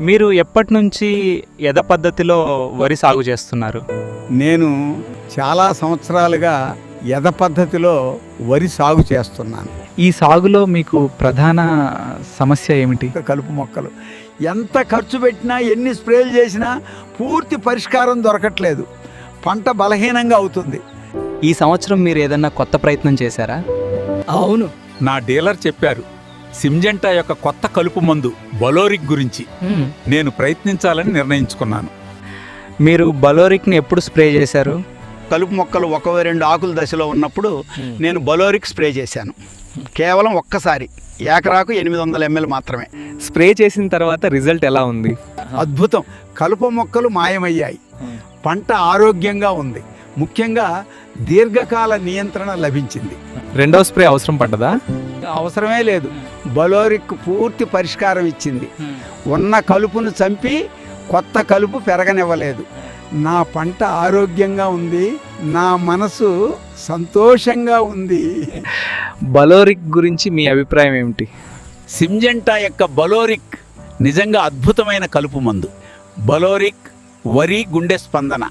మీరు ఎప్పటి నుంచి యథ పద్ధతిలో వరి సాగు చేస్తున్నారు? నేను చాలా సంవత్సరాలుగా యథ పద్ధతిలో వరి సాగు చేస్తున్నాను. ఈ సాగులో మీకు ప్రధాన సమస్య ఏమిటి? కలుపు మొక్కలు ఎంత ఖర్చు పెట్టినా ఎన్ని స్ప్రేలు చేసినా పూర్తి పరిష్కారం దొరకట్లేదు. పంట బలహీనంగా అవుతుంది. ఈ సంవత్సరం మీరు ఏదన్నా కొత్త ప్రయత్నం చేశారా? అవును, నా డీలర్ చెప్పారు సింజెంటా యొక్క కొత్త కలుపు మందు బలోరిక్ గురించి. నేను ప్రయత్నించాలని నిర్ణయించుకున్నాను. మీరు బలోరిక్ని ఎప్పుడు స్ప్రే చేశారు? కలుపు మొక్కలు 1-2 ఆకుల దశలో ఉన్నప్పుడు నేను బలోరిక్ స్ప్రే చేశాను. కేవలం ఒక్కసారి ఏకరాకు 800 ml మాత్రమే. స్ప్రే చేసిన తర్వాత రిజల్ట్ ఎలా ఉంది? అద్భుతం. కలుపు మొక్కలు మాయమయ్యాయి. పంట ఆరోగ్యంగా ఉంది. ముఖ్యంగా దీర్ఘకాల నియంత్రణ లభించింది. రెండో స్ప్రే అవసరం పడ్డదా? అవసరమే లేదు. బలోరిక్ పూర్తి పరిష్కారం ఇచ్చింది. ఉన్న కలుపును చంపి కొత్త కలుపు పెరగనివ్వలేదు. నా పంట ఆరోగ్యంగా ఉంది. నా మనసు సంతోషంగా ఉంది. బలోరిక్ గురించి మీ అభిప్రాయం ఏమిటి? సింజెంటా యొక్క బలోరిక్ నిజంగా అద్భుతమైన కలుపు మందు. బలోరిక్ వరి గుండె స్పందన